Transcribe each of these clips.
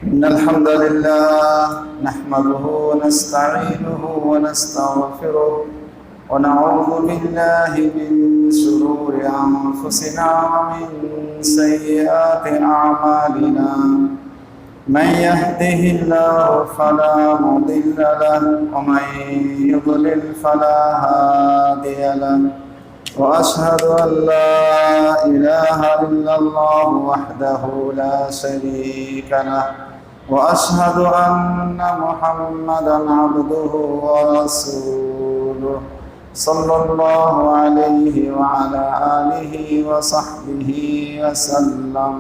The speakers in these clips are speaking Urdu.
إن الحمد لله نحمده ونستعينه ونستغفره ونعوذ بالله من شرور أنفسنا ومن سيئات أعمالنا. من يهده الله فلا مضل له ومن يضلل فلا هادي له. وأشهد أن لا إله إلا الله وحده لا شريك له وأشهد أن محمدا عبده ورسوله صلى الله عليه وعلى آله وصحبه وسلم.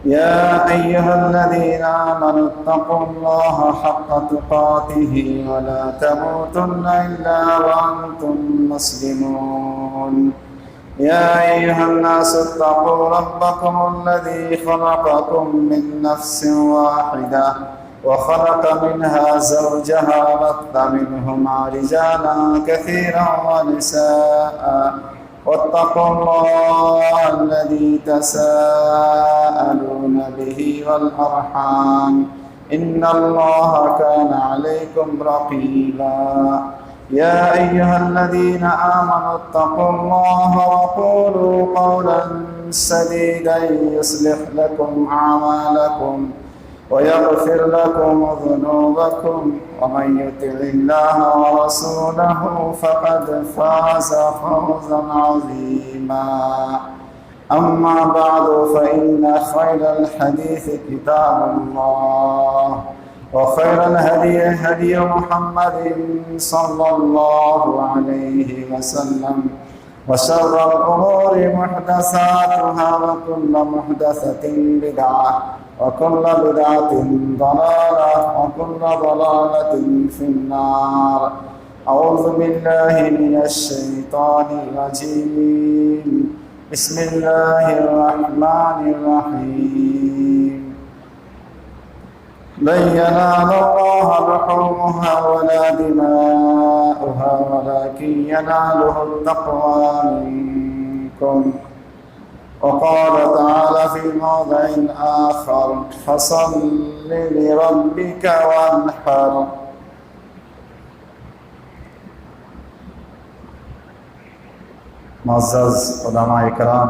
يا أيها الذين آمنوا اتقوا الله حق تقاته ولا تموتن إلا وأنتم مسلمون. يا أيها الناس اتقوا ربكم الذي خلقكم من نفس واحدة وخلق منها زوجها وبث منهما رجالا كثيرا ونساء واتقوا الله الذي تساءلون به والأرحام إن الله كان عليكم رقيبا. يا أيها الذين آمنوا اتقوا الله وقولوا قولا سديدا يصلح لكم أعمالكم ويغفر لكم ذنوبكم ومن يطع الله ورسوله فقد فاز فوزا عظيما. أما بعد فإن خير الحديث كتاب الله وخير الهدي هدي محمد صلى الله عليه وسلم وشر الأمور محدثاتها وكل محدثة بدعة وكل بدعة ضلالة وكل ضلالة في النار. أعوذ بالله من الشيطان الرجيم. بسم الله الرحمن الرحيم. لن ينال الله لحومها ولا دماؤها ولكن يناله التقوى منكم. وقال تعالى في موضع آخر فصل لربك وانحر. معزز علماء کرام،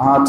8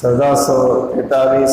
1443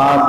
8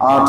8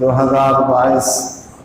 2022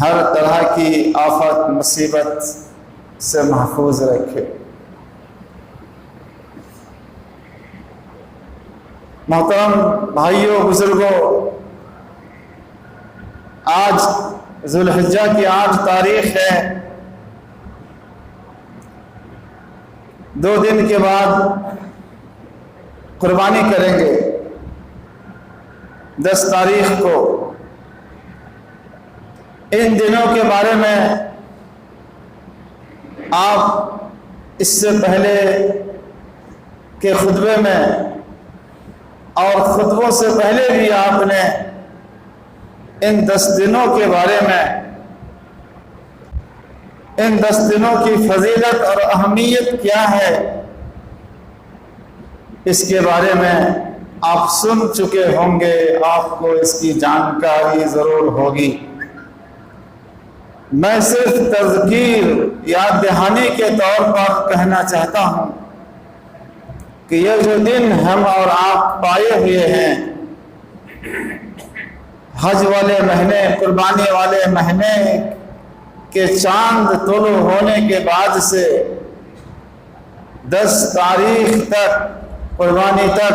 ہر طرح کی آفت مصیبت سے محفوظ رکھے۔ محترم بھائیوں بزرگوں، آج ذوالحجہ کی 8 تاریخ ہے۔ 2 دن کے بعد قربانی کریں گے 10 تاریخ کو۔ ان دنوں کے بارے میں آپ اس سے پہلے کے خطبے میں اور خطبوں سے پہلے بھی آپ نے ان 10 دنوں کے بارے میں، ان 10 دنوں کی فضیلت اور اہمیت کیا ہے، اس کے بارے میں آپ سن چکے ہوں گے، آپ کو اس کی جانکاری ضرور ہوگی۔ میں صرف تذکیر، یاد دہانی کے طور پر کہنا چاہتا ہوں کہ یہ جو دن ہم اور آپ پائے ہوئے ہیں، حج والے مہینے، قربانی والے مہینے کے چاند طلوع ہونے کے بعد سے 10 تاریخ تک، قربانی تک،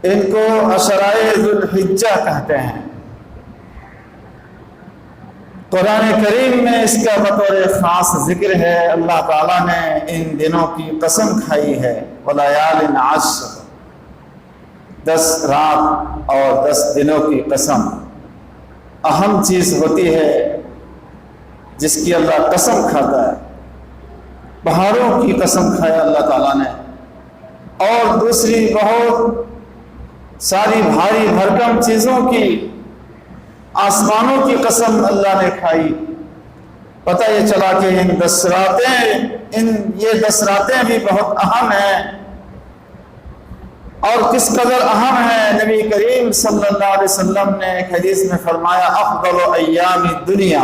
ان کو عشرائے ذوالحجہ کہتے ہیں۔ قرآن کریم میں اس کا بطور خاص ذکر ہے۔ اللہ تعالیٰ نے ان دنوں کی قسم کھائی ہے، وَلَيَالٍ عَشْرٍ، 10 رات اور 10 دنوں کی قسم۔ اہم چیز ہوتی ہے جس کی اللہ قسم کھاتا ہے۔ پہاڑوں کی قسم کھایا اللہ تعالیٰ نے، اور دوسری بہت ساری بھاری بھرکم چیزوں کی، آسمانوں کی قسم اللہ نے کھائی۔ پتہ یہ چلا کہ یہ 10 راتیں بھی بہت اہم ہیں، اور کس قدر اہم ہے، نبی کریم صلی اللہ علیہ وسلم نے ایک حدیث میں فرمایا، افضل ایام الدنیا،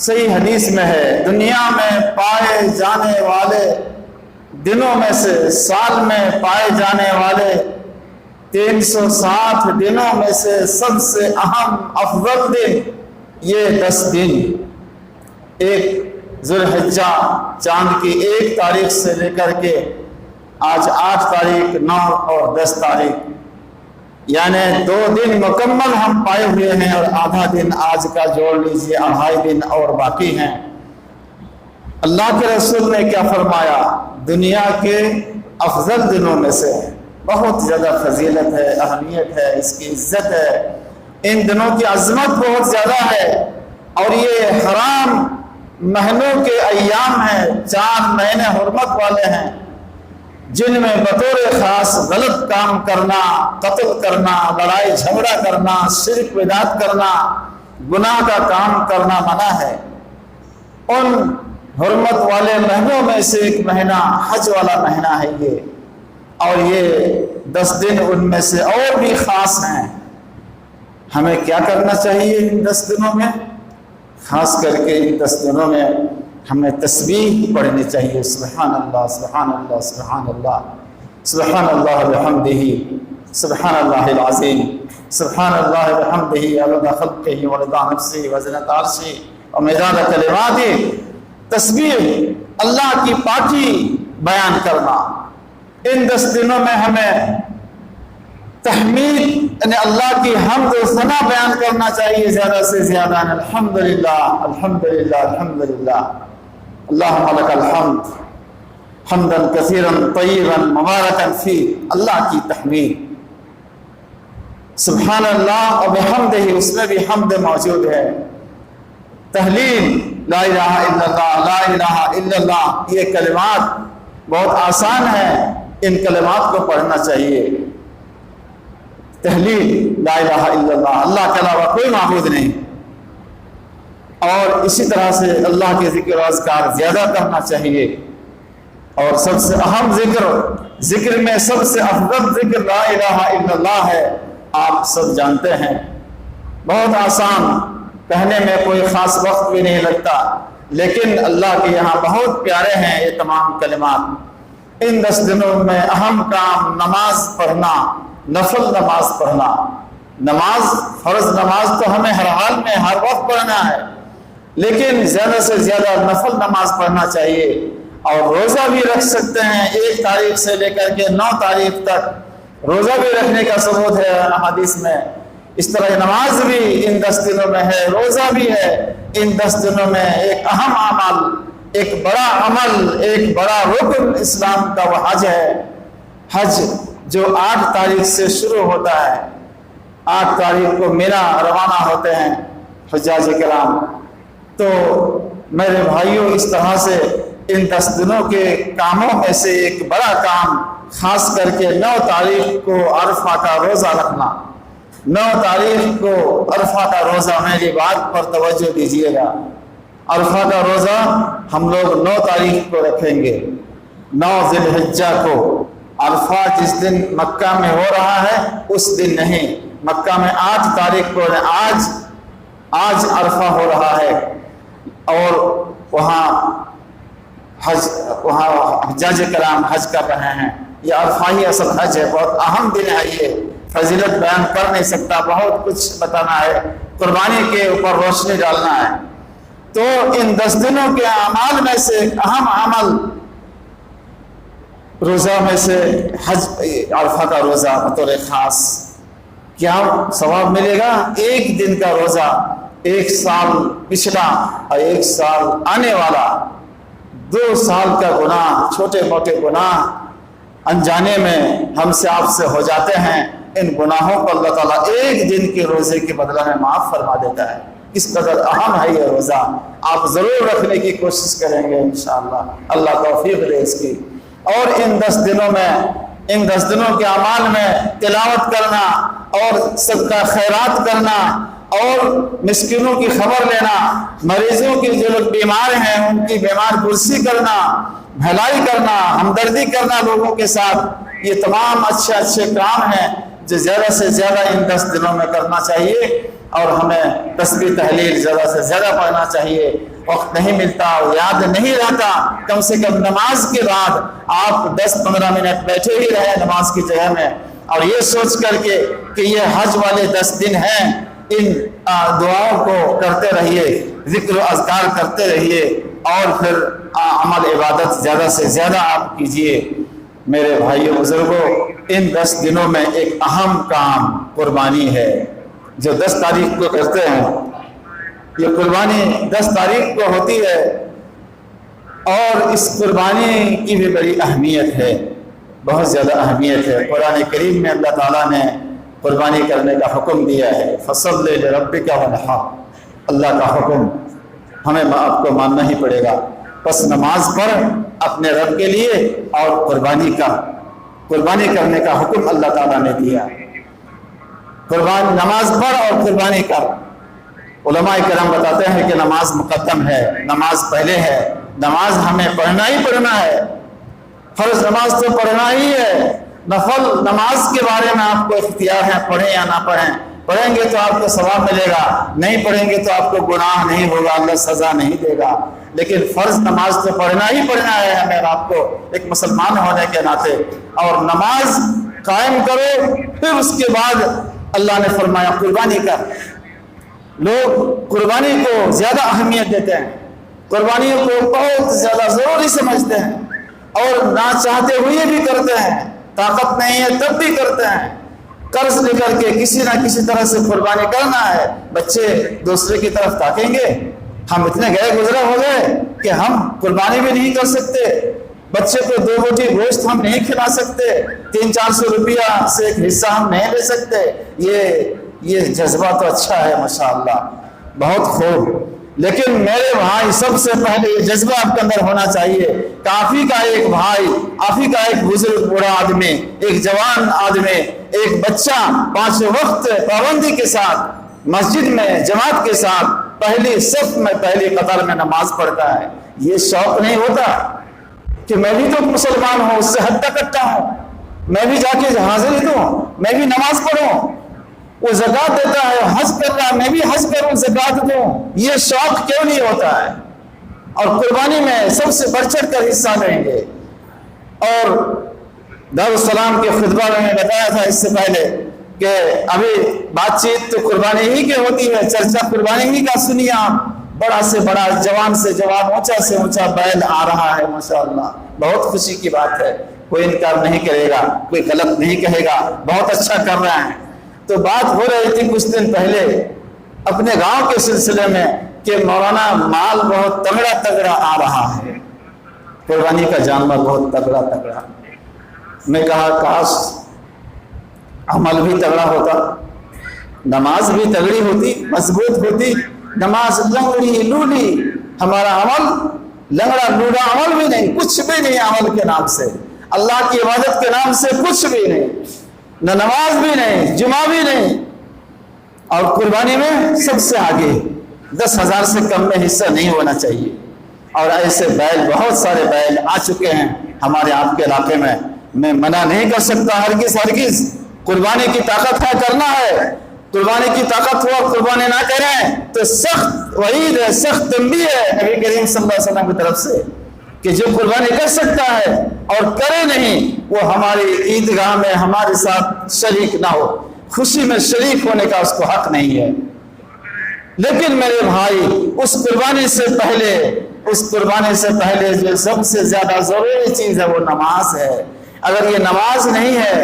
صحیح حدیث میں ہے، دنیا میں پائے جانے والے دنوں میں سے، سال میں پائے جانے والے 360 دنوں میں سے سب سے اہم افضل دن یہ 10 دن، ایک ذوالحجہ چاند کی 1 تاریخ سے لے کر کے آج 8 تاریخ، 9 اور 10 تاریخ، یعنی 2 دن مکمل ہم پائے ہوئے ہیں، اور آدھا دن آج کا جوڑ لیجئے، 2.5 دن اور باقی ہیں۔ اللہ کے رسول نے کیا فرمایا؟ دنیا کے افضل دنوں میں سے، بہت زیادہ فضیلت ہے، اہمیت ہے، اس کی عزت ہے، ان دنوں کی عظمت بہت زیادہ ہے، اور یہ حرام مہینوں کے ایام ہیں، 4 مہینے حرمت والے ہیں، جن میں بطور خاص غلط کام کرنا، قتل کرنا، لڑائی جھگڑا کرنا، شرک بدعت کرنا، گناہ کا کام کرنا منع ہے۔ ان حرمت والے مہینوں میں سے ایک مہینہ حج والا مہینہ ہے یہ، اور یہ 10 دن ان میں سے اور بھی خاص ہیں۔ ہمیں کیا کرنا چاہیے ان 10 دنوں میں؟ خاص کر کے ان 10 دنوں میں ہمیں تسبیح پڑھنی چاہیے، سبحان اللہ سبحان اللہ سبحان اللہ، سبحان اللہ بحمدہ، سبحان اللہ العظیم، سبحان اللہ بحمدہ عدد خلقہ ورضا نفسہ وزنۃ عرشہ ومداد کلماتہ۔ تسبیح، اللہ کی پاکی بیان کرنا۔ ان 10 دنوں میں ہمیں تحمید، یعنی اللہ کی حمد و ثنا بیان کرنا چاہیے زیادہ سے زیادہ۔ الحمدللہ الحمدللہ الحمدللہ، اللہم لک الحمد حمدا کثیرا طیبا مبارکا فیہ، اللہ کی تحمید۔ سبحان اللہ و بحمدہ، اس میں بھی حمد موجود ہے۔ تحلیل، لا الہ الا اللہ، لا الہ الا اللہ، یہ کلمات بہت آسان ہیں، ان کلمات کو پڑھنا چاہیے۔ تحلیل، لا الہ الا اللہ، اللہ کے علاوہ کوئی معبود نہیں، اور اسی طرح سے اللہ کے ذکر و اذکار زیادہ کرنا چاہیے۔ اور سب سے اہم ذکر میں سب سے افضل ذکر لا الہ الا اللہ ہے، آپ سب جانتے ہیں، بہت آسان، کہنے میں کوئی خاص وقت بھی نہیں لگتا، لیکن اللہ کے یہاں بہت پیارے ہیں یہ تمام کلمات۔ ان 10 دنوں میں اہم کام نماز پڑھنا، نفل نماز پڑھنا، نماز، فرض نماز تو ہمیں ہر حال میں ہر وقت پڑھنا ہے، لیکن زیادہ سے زیادہ نفل نماز پڑھنا چاہیے۔ اور روزہ بھی رکھ سکتے ہیں، 1 تاریخ سے لے کر کے 9 تاریخ تک روزہ بھی رکھنے کا ثبوت ہے حدیث میں۔ اس طرح نماز بھی ان 10 دنوں میں ہے، روزہ بھی ہے ان 10 دنوں میں۔ ایک اہم عمل، ایک بڑا عمل، ایک بڑا رکن اسلام کا وہ حج ہے۔ حج جو 8 تاریخ سے شروع ہوتا ہے، 8 تاریخ کو مینا روانہ ہوتے ہیں حجاج کرام۔ تو میرے بھائیوں، اس طرح سے ان 10 دنوں کے کاموں میں سے ایک بڑا کام، خاص کر کے 9 تاریخ کو عرفہ کا روزہ رکھنا۔ 9 تاریخ کو عرفہ کا روزہ، میری بات پر توجہ دیجیے گا۔ عرفہ کا روزہ ہم لوگ 9 تاریخ کو رکھیں گے، 9 ذی الحجہ کو۔ عرفہ جس دن مکہ میں ہو رہا ہے اس دن نہیں، مکہ میں 8 تاریخ کو آج عرفہ ہو رہا ہے، اور وہاں حجاج کرام حج کر رہے ہیں۔ یہ عرفہ ہی اصل حج ہے، بہت اہم دن ہے۔ یہ فضیلت بیان کر نہیں سکتا، بہت کچھ بتانا ہے، قربانی کے اوپر روشنی ڈالنا ہے۔ تو ان 10 دنوں کے اعمال میں سے ایک اہم عمل روزہ میں سے حج، عرفہ کا روزہ بطور خاص۔ کیا ثواب ملے گا؟ 1 دن کا روزہ، 1 سال پچھلا اور 1 سال آنے والا، 2 سال کا گناہ، چھوٹے موٹے گناہ انجانے میں ہم سے آپ سے ہو جاتے ہیں، ان گناہوں کو اللہ تعالیٰ 1 دن کے روزے کے بدلہ میں معاف فرما دیتا ہے۔ کس قدر اہم ہے یہ روزہ، آپ ضرور رکھنے کی کوشش کریں گے انشاءاللہ، اللہ توفیق دے اس کی۔ اور ان 10 دنوں میں، ان 10 دنوں کے اعمال میں تلاوت کرنا اور صدقہ خیرات کرنا اور مسکینوں کی خبر لینا، مریضوں کی جو لوگ بیمار ہیں ان کی بیمار پرسی کرنا، بھلائی کرنا، ہمدردی کرنا لوگوں کے ساتھ، یہ تمام اچھے کام ہیں جو زیادہ سے زیادہ ان 10 دنوں میں کرنا چاہیے۔ اور ہمیں تسبیح تحلیل زیادہ سے زیادہ پڑھنا چاہیے۔ وقت نہیں ملتا، یاد نہیں رہتا، کم سے کم نماز کے بعد آپ 10-15 منٹ بیٹھے ہی رہیں نماز کی جگہ میں، اور یہ سوچ کر کے کہ یہ حج والے 10 دن ہیں، ان دعاؤں کو کرتے رہیے، ذکر و اذکار کرتے رہیے، اور پھر عمل عبادت زیادہ سے زیادہ آپ کیجئے۔ میرے بھائیو بزرگوں، ان 10 دنوں میں ایک اہم کام قربانی ہے جو 10 تاریخ کو کرتے ہیں۔ یہ قربانی 10 تاریخ کو ہوتی ہے، اور اس قربانی کی بھی بڑی اہمیت ہے، بہت زیادہ اہمیت ہے۔ قرآن کریم میں اللہ تعالیٰ نے قربانی کرنے کا حکم دیا ہے، فَصَلِّ لِرَبِّكَ وَانْحَرْ، اللہ کا حکم ہمیں آپ کو ماننا ہی پڑے گا۔ بس نماز پڑھ اپنے رب کے لیے، اور قربانی کرنے کا حکم اللہ تعالیٰ نے دیا۔ نماز پڑھ اور قربانی کر۔ علماء کرام بتاتے ہیں کہ نماز مقدم ہے، نماز پہلے ہے، نماز ہمیں پڑھنا ہی پڑھنا ہے، فرض نماز تو پڑھنا ہی ہے۔ نفل نماز کے بارے میں آپ کو اختیار ہے، پڑھیں یا نہ پڑھیں۔ پڑھیں گے تو آپ کو ثواب ملے گا، نہیں پڑھیں گے تو آپ کو گناہ نہیں ہوگا، اللہ سزا نہیں دے گا۔ لیکن فرض نماز تو پڑھنا ہی پڑھنا ہے ہمیں آپ کو، ایک مسلمان ہونے کے ناطے۔ اور نماز قائم کرو، پھر اس کے بعد اللہ نے فرمایا قربانی کر۔ لوگ قربانی کو زیادہ اہمیت دیتے ہیں، قربانی کو بہت زیادہ ضروری سمجھتے ہیں، اور نہ چاہتے ہوئے بھی کرتے ہیں، طاقت نہیں ہے تب بھی کرتے ہیں۔ قرض لے کر کے کسی نہ کسی طرح سے قربانی کرنا ہے۔ بچے دوسرے کی طرف تاکیں گے، ہم اتنے گئے گزرے ہو گئے کہ ہم قربانی بھی نہیں کر سکتے، بچے کو 2 روٹی گوشت ہم نہیں کھلا سکتے، 300-400 روپیہ سے ایک حصہ ہم نہیں لے سکتے۔ یہ جذبہ تو اچھا ہے ماشاءاللہ، بہت خوب، لیکن میرے بھائی سب سے پہلے یہ جذبہ آپ کے اندر ہونا چاہیے۔ کافی کا ایک بھائی، کافی کا ایک بزرگ بوڑھا آدمی، ایک جوان آدمی، ایک بچہ 5 وقت پابندی کے ساتھ مسجد میں جماعت کے ساتھ پہلی صف میں پہلی قطار میں نماز پڑھتا ہے۔ یہ شوق نہیں ہوتا کہ میں بھی تو مسلمان ہوں، اس سے ہٹا کٹا ہوں، میں بھی جا کے حاضری دوں، میں بھی نماز پڑھوں، وہ زکوٰۃ دیتا ہے، حج کر رہا ہے، میں بھی حج کروں، زکوٰۃ دوں، یہ شوق کیوں نہیں ہوتا ہے؟ اور قربانی میں سب سے بڑھ چڑھ کر حصہ لیں گے۔ اور دارالسلام کے خطبہ میں بتایا تھا اس سے پہلے کہ ابھی بات چیت تو قربانی ہی کی ہوتی ہے، چرچا قربانی ہی کا سنیے آپ، بڑا سے بڑا، جوان سے جوان، اونچا سے اونچا بیل آ رہا ہے، ماشاءاللہ بہت خوشی کی بات ہے، کوئی انکار نہیں کرے گا، کوئی غلط نہیں کہے گا، بہت اچھا کر رہے ہیں۔ تو بات ہو رہی تھی کچھ دن پہلے اپنے گاؤں کے سلسلے میں کہ مولانا مال بہت تگڑا تگڑا آ رہا ہے، قربانی کا جانور بہت تگڑا تگڑا۔ میں کہا کاش عمل بھی تگڑا ہوتا، نماز بھی تگڑی ہوتی، مضبوط ہوتی، نماز لنگڑی لولی، ہمارا عمل لنگڑا لوڑا عمل بھی نہیں، کچھ بھی نہیں عمل کے نام سے، اللہ کی عبادت کے نام سے کچھ بھی نہیں، نہ نماز بھی نہیں، جمعہ بھی نہیں، اور قربانی میں سب سے آگے 10,000 سے کم میں حصہ نہیں ہونا چاہیے۔ اور ایسے بیل بہت سارے بیل آ چکے ہیں ہمارے آپ کے علاقے میں منع نہیں کر سکتا ہرگز ہرگز، قربانی کی طاقت ہے، کرنا ہے، قربانی کی طاقت ہو قربانی نہ کریں تو سخت وعید ہے، سخت تنبیہ ہے نبی کریم صلی اللہ علیہ وسلم کی طرف سے کہ جو قربانی کر سکتا ہے اور کرے نہیں وہ ہماری عیدگاہ میں ہمارے ساتھ شریک نہ ہو، خوشی میں شریک ہونے کا اس کو حق نہیں ہے۔ لیکن میرے بھائی اس قربانی سے پہلے جو سب سے زیادہ ضروری چیز ہے وہ نماز ہے۔ اگر یہ نماز نہیں ہے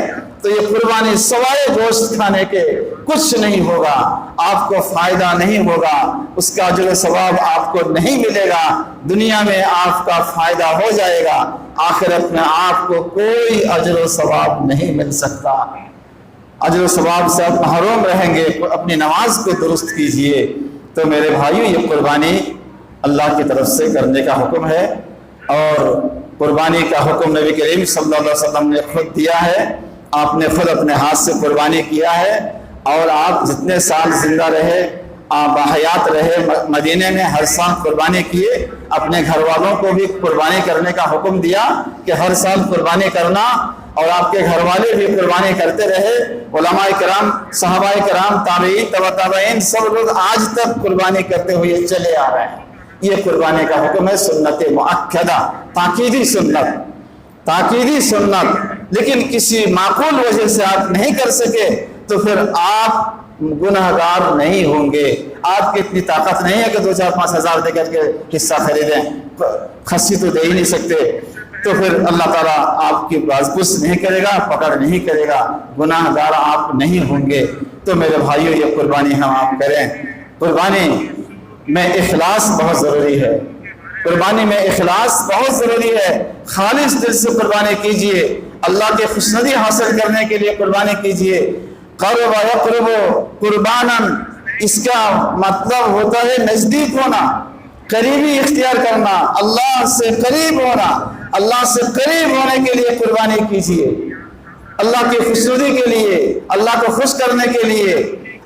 تو یہ قربانی سوائے گوشت کھانے کے کچھ نہیں ہوگا، آپ کو فائدہ نہیں ہوگا، اس کا اجر و ثواب آپ کو نہیں ملے گا، دنیا میں آپ کا فائدہ ہو جائے گا، آخرت میں آپ کو کوئی اجر و ثواب نہیں مل سکتا، اجر و ثواب سے آپ محروم رہیں گے۔ اپنی نماز کو درست کیجئے۔ تو میرے بھائیوں یہ قربانی اللہ کی طرف سے کرنے کا حکم ہے، اور قربانی کا حکم نبی کریم صلی اللہ علیہ وسلم نے خود دیا ہے، آپ نے خود اپنے ہاتھ سے قربانی کیا ہے، اور آپ جتنے سال زندہ رہے، آپ حیات رہے مدینے میں، ہر سال قربانی کیے، اپنے گھر والوں کو بھی قربانی کرنے کا حکم دیا کہ ہر سال قربانی کرنا، اور آپ کے گھر والے بھی قربانی کرتے رہے، علماء کرام، صحابہ کرام، تابعین، تبع تابعین، سب لوگ آج تک قربانی کرتے ہوئے چلے آ رہے ہیں۔ یہ قربانی کا حکم ہے، سنت مؤکدہ، تاکیدی سنت، لیکن کسی معقول وجہ سے آپ نہیں کر سکے تو پھر آپ گناہگار نہیں ہوں گے۔ آپ کی اتنی طاقت نہیں ہے کہ 2-4-5 ہزار دے کر کے حصہ خریدیں، خصی تو دے ہی نہیں سکتے، تو پھر اللہ تعالیٰ آپ کی بازپرس نہیں کرے گا، پکڑ نہیں کرے گا، گناہگار آپ نہیں ہوں گے۔ تو میرے بھائیوں یہ قربانی ہم آپ کریں۔ قربانی میں اخلاص بہت ضروری ہے، قربانی میں اخلاص بہت ضروری ہے، خالص دل سے قربانی کیجئے، اللہ کے خوشنودی حاصل کرنے کے لیے قربانی کیجئے۔ قرب یقرب قربانا، اس کا مطلب ہوتا ہے نزدیک ہونا، قریبی اختیار کرنا، اللہ سے قریب ہونا، اللہ سے قریب ہونے کے لیے قربانی کیجئے، اللہ کی خوشنودی کے لیے، اللہ کو خوش کرنے کے لیے،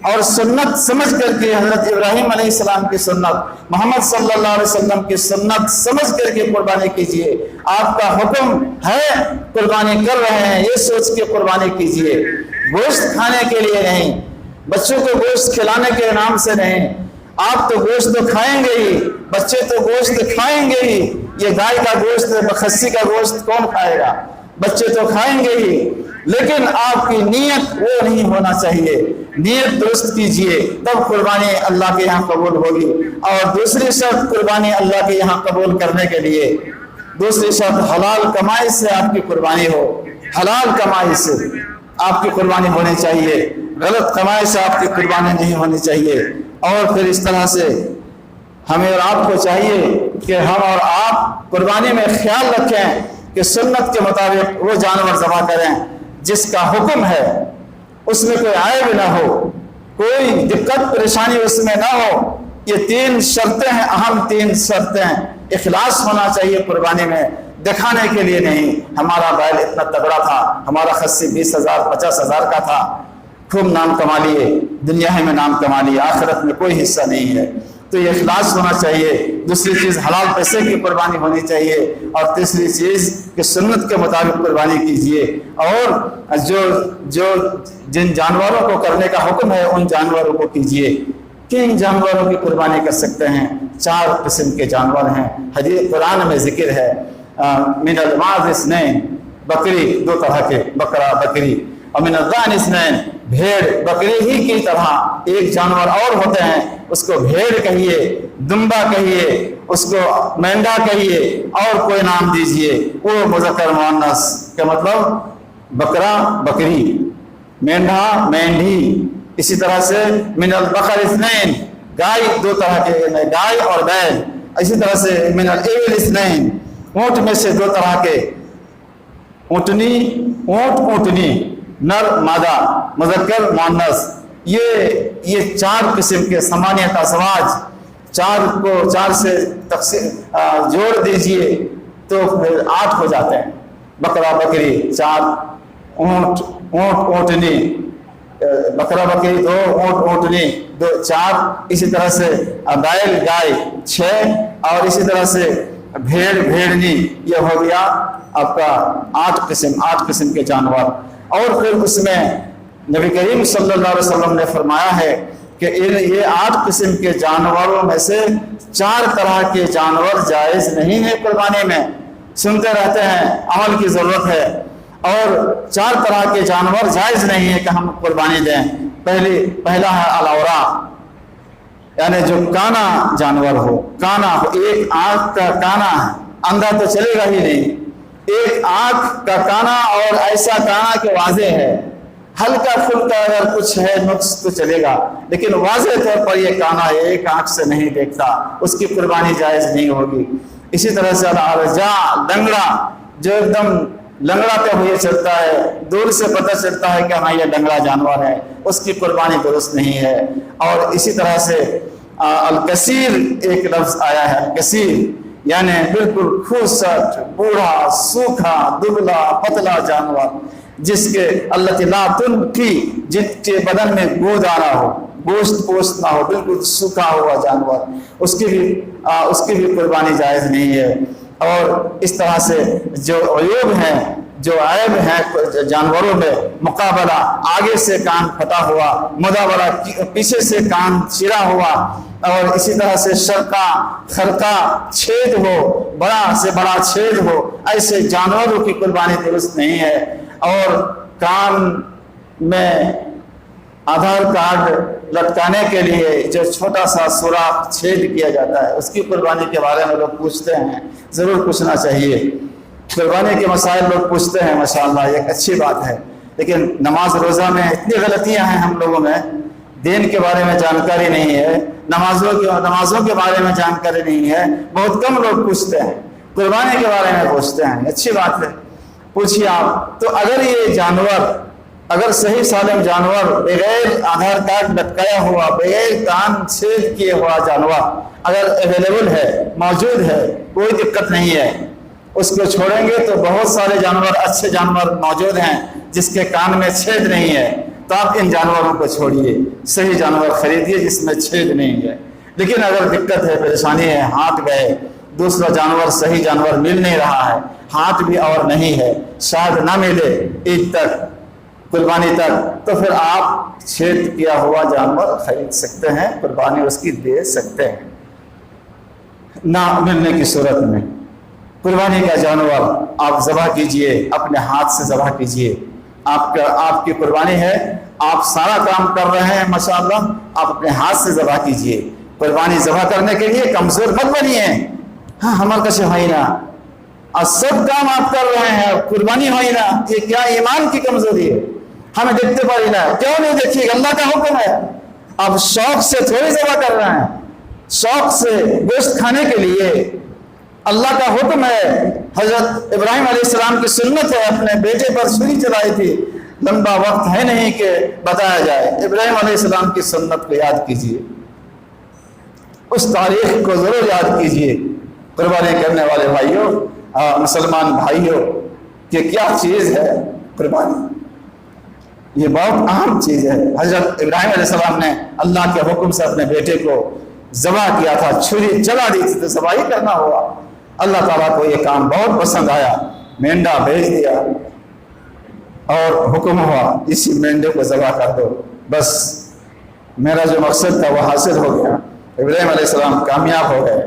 اور سنت سمجھ کر کے، حضرت ابراہیم علیہ السلام کی سنت، محمد صلی اللہ علیہ وسلم کی سنت سمجھ کر کے قربانی کیجئے۔ آپ کا حکم ہے قربانی کر رہے ہیں یہ سوچ کے قربانی کیجئے، گوشت کھانے کے لیے نہیں، بچوں کو گوشت کھلانے کے نام سے نہیں۔ آپ تو گوشت تو کھائیں گے ہی، بچے تو گوشت کھائیں گے ہی، یہ گائے کا گوشت، خصی کا گوشت کون کھائے گا؟ بچے تو کھائیں گے ہی، لیکن آپ کی نیت وہ نہیں ہونا چاہیے، نیت درست کیجئے، تب قربانی اللہ کے یہاں قبول ہوگی۔ اور دوسری شرط قربانی اللہ کے یہاں قبول کرنے کے لیے، دوسری شرط حلال کمائی سے آپ کی قربانی ہو، حلال کمائی سے آپ کی قربانی ہونی چاہیے، غلط کمائی سے آپ کی قربانی نہیں ہونی چاہیے۔ اور پھر اس طرح سے ہمیں اور آپ کو چاہیے کہ ہم اور آپ قربانی میں خیال رکھیں کہ سنت کے مطابق وہ جانور ذبح کریں جس کا حکم ہے، اس میں کوئی عیب نہ ہو، کوئی دقت پریشانی اس میں نہ ہو۔ یہ 3 شرطیں ہیں، اہم 3 شرطیں۔ اخلاص ہونا چاہیے قربانی میں، دکھانے کے لیے نہیں، ہمارا بیل اتنا تگڑا تھا، ہمارا خصی 20,000 50,000 کا تھا، خوب نام کما لیے، دنیا میں نام کما لیے، آخرت میں کوئی حصہ نہیں ہے۔ تو یہ اخلاص ہونا چاہیے۔ دوسری چیز حلال پیسے کی قربانی ہونی چاہیے، اور تیسری چیز کہ سنت کے مطابق قربانی کیجئے۔ اور جن جانوروں کو کرنے کا حکم ہے ان جانوروں کو کیجئے۔ کن جانوروں کی قربانی کر سکتے ہیں؟ 4 قسم کے جانور ہیں، حدیث قرآن میں ذکر ہے۔ من الماعز اثنین، بکری 2 طرح کے، بکرا بکری، اور من الضأن اثنین، بھیڑ بکری ہی کی طرح ایک جانور اور ہوتے ہیں، اس کو بھیڑ کہیے، دمبا کہیے، اس کو مینڈا کہیے، اور کوئی نام دیجئے، وہ مذکر مؤنث کا مطلب بکرا بکری، مینڈا مینڈھی. اسی طرح سے من البقر اثنین، گائے دو طرح کے، گائے اور بیل. اسی طرح سے من الابل اثنین، اونٹ میں سے دو طرح کے، اونٹنی اونٹ اونٹنی، نر مادہ مذکر مؤنث. یہ 4 قسم کے ثمانیت ازواج، 4 کو 4 سے جوڑ دیجئے تو پھر 8 ہو جاتے ہیں. بکرا بکری 4، اونٹ اونٹنی، بکرا بکری 2، اونٹ اونٹنی 2، 4. اسی طرح سے بیل گائے 6، اور اسی طرح سے بھیڑ بھیڑنی، یہ ہو گیا آپ کا 8 قسم کے جانور. اور پھر اس میں نبی کریم صلی اللہ علیہ وسلم نے فرمایا ہے کہ یہ 8 قسم کے جانوروں میں سے 4 طرح کے جانور جائز نہیں ہے قربانی میں. سنتے رہتے ہیں، عمل کی ضرورت ہے. اور 4 طرح کے جانور جائز نہیں ہے کہ ہم قربانی دیں. پہلا ہے الاورا، یعنی جو کانا جانور ہو، کانا ہو، ایک آنکھ کا کانا ہے، اندھا تو چلے گا ہی نہیں، ایک آنکھ کا کانا اور ایسا کانا کہ واضح ہے. ہلکا پھلکا اگر کچھ ہے نقص تو چلے گا، لیکن واضح طور پر یہ کانا ایک آنکھ سے نہیں دیکھتا، اس کی قربانی جائز نہیں ہوگی. اسی طرح سے الارجا، لنگڑا، جو ایک دم لنگڑاتے ہوئے چلتا ہے، دور سے پتہ چلتا ہے کہ ہاں یہ لنگڑا جانور ہے، اس کی قربانی درست نہیں ہے. اور اسی طرح سے الکثیر ایک لفظ آیا ہے، الکثیر یعنی بالکل کھوسٹ، بوڑھا، سوکھا، دبلا پتلا جانور، جس کے اللہ لا تنقی، جن کے بدن میں گود آ رہا ہو، گوشت پوشت نہ ہو، بالکل سوکھا ہوا جانور، اس کی بھی قربانی جائز نہیں ہے. اور اس طرح سے جو عیوب ہیں، جو عیب ہیں جانوروں میں، مقابلہ، آگے سے کان پھٹا ہوا، مدابرہ، پیچھے سے کان چرا ہوا، اور اسی طرح سے شرقہ خرقہ، چھید ہو، بڑا سے بڑا چھید ہو، ایسے جانوروں کی قربانی درست نہیں ہے. اور کان میں آدھار کارڈ لٹکانے کے لیے جو چھوٹا سا سوراخ چھید کیا جاتا ہے، اس کی قربانی کے بارے میں لوگ پوچھتے ہیں، ضرور پوچھنا چاہیے. قربانی کے مسائل لوگ پوچھتے ہیں، ماشاءاللہ یہ ایک اچھی بات ہے. لیکن نماز روزہ میں اتنی غلطیاں ہیں ہم لوگوں میں، دین کے بارے میں جانکاری نہیں ہے، نمازوں کے بارے میں جانکاری نہیں ہے. بہت کم لوگ پوچھتے ہیں، قربانی کے بارے میں پوچھتے ہیں. اچھی بات ہے، پوچھیے آپ. تو اگر یہ جانور، اگر صحیح سالم جانور، بغیر آدھار کارڈ لٹکایا ہوا، بغیر کان چھید کیے ہوا جانور اگر اویلیبل ہے، موجود ہے، کوئی دقت نہیں ہے. اس کو چھوڑیں گے تو بہت سارے جانور، اچھے جانور موجود ہیں جس کے کان میں چھید نہیں ہے، تو آپ ان جانوروں کو چھوڑیے، صحیح جانور خریدیے جس میں چھید نہیں ہے. لیکن اگر دقت ہے، پریشانی ہے، ہاتھ گئے، دوسرا جانور صحیح جانور مل نہیں رہا ہے، ہاتھ بھی اور نہیں ہے، شاید نہ ملے عید تک، قربانی تک، تو پھر آپ چھید کیا ہوا جانور خرید سکتے ہیں، قربانی اس کی دے سکتے ہیں. نہ ملنے کی صورت میں قربانی کا جانور آپ ذبح کیجئے، اپنے ہاتھ سے ذبح کیجئے. آپ کی قربانی ہے، آپ سارا کام کر رہے ہیں ماشاءاللہ، آپ اپنے ہاتھ سے ذبح کیجئے. قربانی ذبح کرنے کے لیے کمزور مت بنیے، ہاں ہمارا کچھ ہوئی نا، اور سب کام آپ کر رہے ہیں، قربانی ہوئی نا، یہ کیا ایمان کی کمزوری ہے؟ ہمیں دیکھتے پڑی نا، کیوں نہیں دیکھیے گا؟ اللہ کا حکم ہے. آپ شوق سے تھوڑی ذبح کر رہے ہیں، شوق سے گوشت کھانے کے لیے اللہ کا حکم ہے. حضرت ابراہیم علیہ السلام کی سنت ہے، اپنے بیٹے پر چھری چلائی تھی. لمبا وقت ہے نہیں کہ بتایا جائے. ابراہیم علیہ السلام کی سنت کو یاد کیجئے، اس تاریخ کو ضرور یاد کیجئے. قربانی کرنے والے بھائیوں، مسلمان بھائیوں، کہ کیا چیز ہے قربانی، یہ بہت اہم چیز ہے. حضرت ابراہیم علیہ السلام نے اللہ کے حکم سے اپنے بیٹے کو ذبح کیا تھا، چھری چلا دی تھی تو ذبح ہی کرنا ہوا. اللہ تعالیٰ کو یہ کام بہت پسند آیا، مینڈا بھیج دیا اور حکم ہوا اسی مینڈے کو ذبح کر دو. بس میرا جو مقصد تھا وہ حاصل ہو گیا، ابراہیم علیہ السلام کامیاب ہو گئے.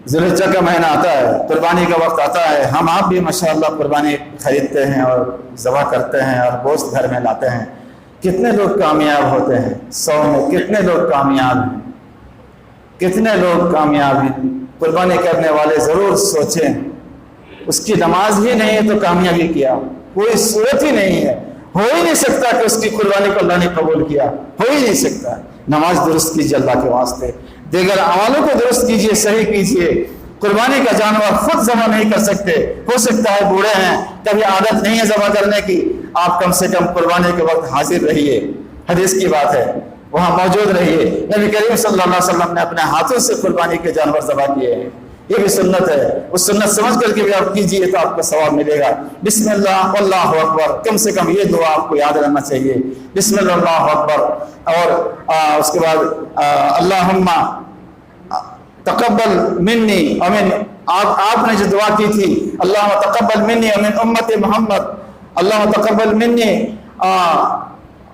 ذوالحجہ کا مہینہ آتا ہے، قربانی کا وقت آتا ہے، ہم آپ بھی ماشاءاللہ قربانی خریدتے ہیں اور ذبح کرتے ہیں اور گوشت گھر میں لاتے ہیں۔ کتنے لوگ کامیاب ہوتے ہیں 100 میں؟ کتنے لوگ کامیاب ہیں؟ کتنے لوگ کامیاب ہیں؟ قربانی کرنے والے ضرور سوچیں، اس کی نماز ہی نہیں ہے تو کامیابی کیا؟ کوئی صورت ہی نہیں ہے، ہو ہی نہیں سکتا کہ اس کی قربانی کو اللہ نے قبول کیا، ہو ہی نہیں سکتا۔ نماز درست کیجیے اللہ کے واسطے، دیگر اعمالوں کو درست کیجیے، صحیح کیجیے۔ قربانی کا جانور خود ذبح نہیں کر سکتے، ہو سکتا ہے بوڑھے ہیں، کبھی عادت نہیں ہے ذبح کرنے کی، آپ کم سے کم قربانی کے وقت حاضر رہیے، حدیث کی بات ہے، وہاں موجود رہیے۔ نبی کریم صلی اللہ علیہ وسلم نے اپنے ہاتھوں سے قربانی کے جانور ذبح کیے ہیں، یہ بھی سنت ہے، اس سنت سمجھ کر کے بھی آپ کیجیے تو آپ کو ثواب ملے گا۔ بسم اللہ اللہ اکبر، کم سے کم یہ دعا آپ کو یاد رہنا چاہیے، بسم اللہ اکبر۔ اور اس کے بعد اللہم تقبل منی، آپ نے جو دعا کی تھی، اللہم تقبل منی ومن امت محمد، اللہم تقبل منی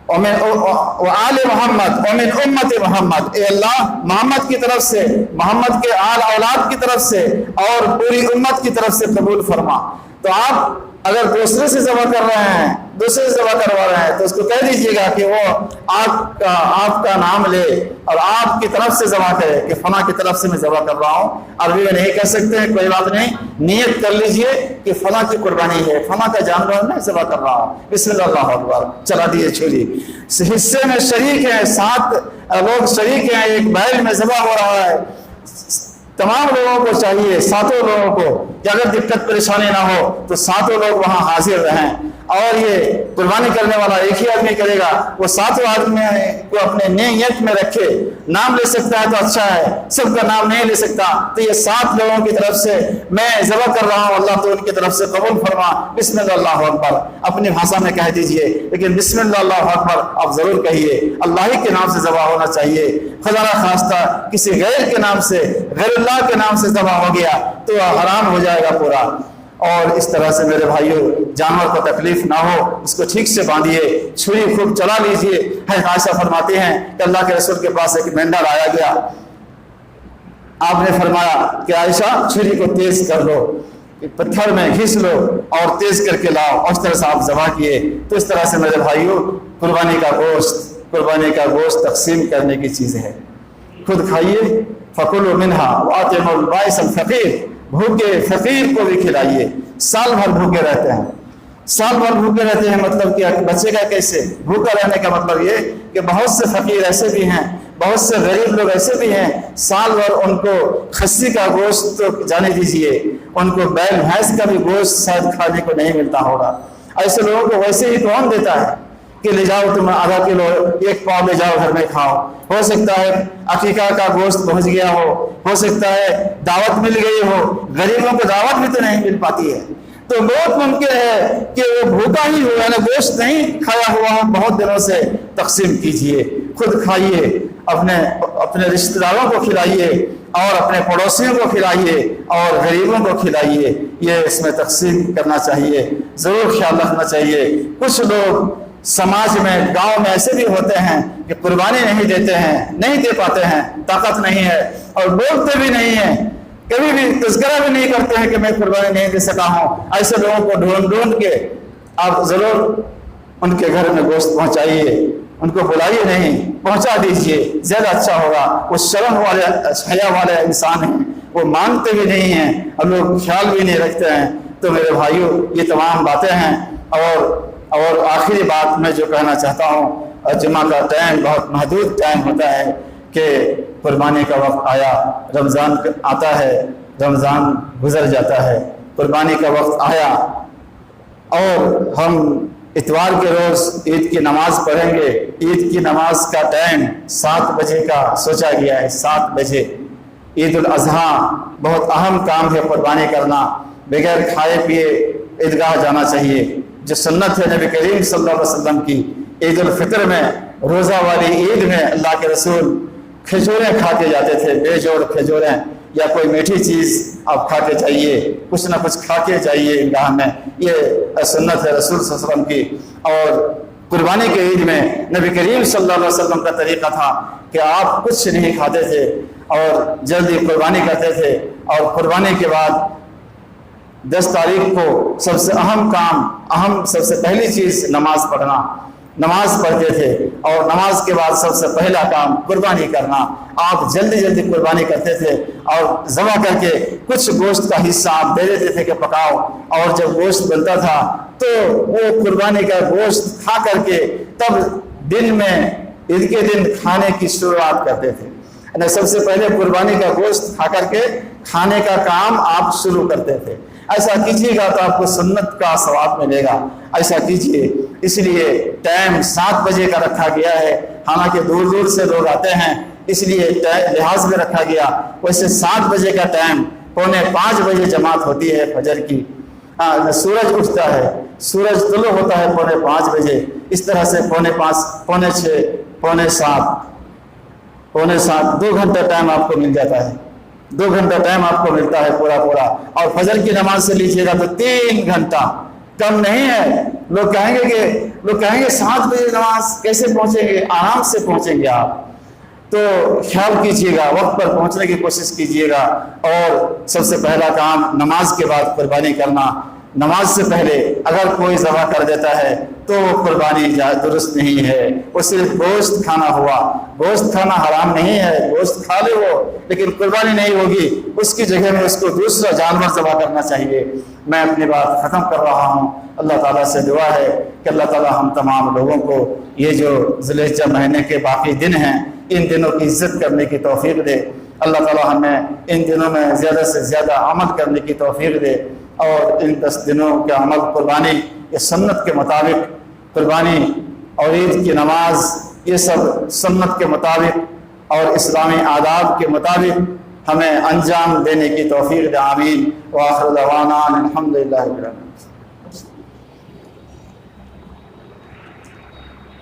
وآل محمد ومن امت محمد، اے اللہ محمد کی طرف سے، محمد کے آل اولاد کی طرف سے اور پوری امت کی طرف سے قبول فرما۔ تو آپ اگر دوسرے سے ذبح کر رہے ہیں، دوسرے سے ذبح کروا رہے ہیں، تو اس کو کہہ دیجئے گا کہ وہ آپ کا نام لے اور آپ کی طرف سے ذبح کرے کہ فلاں کی طرف سے میں ذبح کر رہا ہوں۔ عربی میں نہیں کہہ سکتے ہیں، کوئی بات نہیں، نیت کر لیجئے کہ فلاں کی قربانی ہے، فلاں کا جانور میں ذبح کر رہا ہوں، بسم اللہ اکبر، چلا دیے چھری۔ حصے میں شریک ہیں، 7 لوگ شریک ہیں، ایک بیل میں ذبح ہو رہا ہے، تمام لوگوں کو چاہیے، 7 لوگوں کو کہ اگر دقت پریشانی نہ ہو تو 7 لوگ وہاں حاضر رہیں، اور یہ قربانی کرنے والا ایک ہی آدمی کرے گا، وہ 7 آدمی کو اپنے نیت میں رکھے، نام لے سکتا ہے تو اچھا ہے، سب کا نام نہیں لے سکتا تو یہ 7 لوگوں کی طرف سے میں ذبح کر رہا ہوں، اللہ تو ان کی طرف سے قبول فرما، بسم اللہ اکبر، اپنی بھاشا میں کہہ دیجئے، لیکن بسم اللہ اکبر آپ ضرور کہیے۔ اللہ ہی کے نام سے ذبح ہونا چاہیے، خدا نخواستہ کسی غیر کے نام سے، غیر اللہ کے نام سے ذبح ہو گیا تو حرام ہو جائے گا پورا۔ اور اس طرح سے میرے بھائیوں، جانور کو تکلیف نہ ہو، اس کو ٹھیک سے باندھیے، چھری خوب چلا لیجئے۔ عائشہ فرماتی ہیں کہ اللہ کے رسول کے پاس ایک مینڈا لایا گیا، آپ نے فرمایا کہ عائشہ چھری کو تیز کر لو، پتھر میں گھس لو اور تیز کر کے لاؤ، اور اس طرح سے آپ ذبح کیے۔ تو اس طرح سے میرے بھائیوں، قربانی کا گوشت تقسیم کرنے کی چیز ہے، خود کھائیے، فَكُلُوا مِنْهَا وَأَطْعِمُوا الْبَائِسَ الْفَقِيرَ، بھوکے فقیر کو بھی کھلائیے۔ سال بھر بھوکے رہتے ہیں، سال بھر بھوکے رہتے ہیں، مطلب کیا بچے گا کیسے؟ بھوکا رہنے کا مطلب یہ کہ بہت سے فقیر ایسے بھی ہیں، بہت سے غریب لوگ ایسے بھی ہیں، سال بھر ان کو خصی کا گوشت تو جانے دیجئے، ان کو بیل بھینس کا بھی گوشت شاید کھانے کو نہیں ملتا ہوگا۔ ایسے لوگوں کو ویسے ہی کون دیتا ہے کہ لے جاؤ تم آدھا کلو 1 پاؤ لے جاؤ گھر میں کھاؤ؟ ہو سکتا ہے عقیقہ کا گوشت پہنچ گیا ہو سکتا ہے دعوت مل گئی ہو، غریبوں کو دعوت بھی تو نہیں مل پاتی ہے، تو بہت ممکن ہے کہ وہ بھوکا ہی ہو، یعنی گوشت نہیں کھایا ہوا ہو بہت دنوں سے۔ تقسیم کیجئے، خود کھائیے، اپنے رشتہ داروں کو کھلائیے اور اپنے پڑوسیوں کو کھلائیے اور غریبوں کو کھلائیے، یہ اس میں تقسیم کرنا چاہیے، ضرور خیال رکھنا چاہیے۔ کچھ لوگ سماج میں، گاؤں میں ایسے بھی ہوتے ہیں کہ قربانی نہیں دیتے ہیں، نہیں دے پاتے ہیں، طاقت نہیں ہے اور بولتے بھی نہیں ہیں، کبھی بھی تذکرہ بھی نہیں کرتے ہیں کہ میں قربانی نہیں دے سکا ہوں۔ ایسے لوگوں کو ڈھونڈ کے آپ ضرور ان کے گھر میں گوشت پہنچائیے، ان کو بلائیے نہیں، پہنچا دیجئے، زیادہ اچھا ہوگا۔ وہ شرم والے، حیا والے انسان ہیں، وہ مانگتے بھی نہیں ہیں اور لوگ خیال بھی نہیں رکھتے ہیں۔ تو میرے بھائیوں، یہ تمام باتیں ہیں۔ اور آخری بات میں جو کہنا چاہتا ہوں، جمعہ کا ٹائم بہت محدود ٹائم ہوتا ہے کہ قربانی کا وقت آیا، رمضان آتا ہے، رمضان گزر جاتا ہے، قربانی کا وقت آیا اور ہم اتوار کے روز عید کی نماز پڑھیں گے۔ عید کی نماز کا ٹائم 7 بجے کا سوچا گیا ہے، 7 بجے۔ عید الاضحیٰ بہت اہم کام ہے، قربانی کرنا، بغیر کھائے پیے عیدگاہ جانا چاہیے، جو سنت ہے نبی کریم صلی اللہ علیہ وسلم کی۔ عید الفطر میں، روزہ والی عید میں اللہ کے رسول کھجوریں کھا کے جاتے تھے، بے جوڑ کھجوریں، یا کوئی میٹھی چیز آپ کھا کے جائیے، کچھ نہ کچھ کھا کے جائیے عیدگاہ میں، یہ سنت ہے رسول صلی اللہ علیہ وسلم کی۔ اور قربانی کے عید میں نبی کریم صلی اللہ علیہ وسلم کا طریقہ تھا کہ آپ کچھ نہیں کھاتے تھے، اور جلدی قربانی کرتے تھے، اور قربانی کے بعد 10 تاریخ کو سب سے اہم سب سے پہلی چیز نماز پڑھنا، نماز پڑھتے تھے، اور نماز کے بعد سب سے پہلا کام قربانی کرنا۔ آپ جلدی جلدی قربانی کرتے تھے اور ذبح کر کے کچھ گوشت کا حصہ آپ دے دیتے تھے کہ پکاؤ، اور جب گوشت بنتا تھا تو وہ قربانی کا گوشت کھا کر کے تب دن میں عید کے دن کھانے کی شروعات کرتے تھے، یعنی سب سے پہلے قربانی کا گوشت کھا کر کے کھانے کا کام آپ شروع کرتے تھے۔ ایسا کیجیے گا تو آپ کو سنت کا ثواب ملے گا، ایسا کیجیے۔ اس لیے ٹائم 7 بجے کا رکھا گیا ہے، حالانکہ دور دور سے لوگ آتے ہیں، اس لیے لحاظ میں رکھا گیا۔ ویسے 7 بجے کا ٹائم 4:45 بجے جماعت ہوتی ہے فجر کی، سورج اٹھتا ہے، سورج طلوع ہوتا ہے 4:45 بجے، اس طرح سے 5:45 6:45 7:45 2 گھنٹہ ٹائم آپ کو مل جاتا ہے، 2 گھنٹہ ٹائم آپ کو ملتا ہے پورا، اور فجر کی نماز سے لیجیے گا تو 3 گھنٹہ، کم نہیں ہے۔ لوگ کہیں گے 7 بجے نماز کیسے پہنچیں گے؟ آرام سے پہنچیں گے آپ، تو خیال کیجیے گا، وقت پر پہنچنے کی کوشش کیجیے گا۔ اور سب سے پہلا کام نماز کے بعد قربانی کرنا۔ نماز سے پہلے اگر کوئی ذبح کر دیتا ہے تو وہ قربانی درست نہیں ہے، وہ صرف گوشت کھانا ہوا۔ گوشت کھانا حرام نہیں ہے، گوشت کھا لے وہ، لیکن قربانی نہیں ہوگی، اس کی جگہ میں اس کو دوسرا جانور ذبح کرنا چاہیے۔ میں اپنی بات ختم کر رہا ہوں۔ اللہ تعالیٰ سے دعا ہے کہ اللہ تعالیٰ ہم تمام لوگوں کو یہ جو ذی الحجہ مہینے کے باقی دن ہیں، ان دنوں کی عزت کرنے کی توفیق دے۔ اللہ تعالیٰ ہمیں ان دنوں میں زیادہ سے زیادہ عمل کرنے کی توفیق دے، اور ان 10 دنوں کے عمل قربانی یہ سنت کے مطابق، قربانی اور عید کی نماز یہ سب سنت کے مطابق اور اسلامی آداب کے مطابق ہمیں انجام دینے کی توفیق دے۔ آمین۔ وآخر دعوانا الحمدللہ رب العالمین۔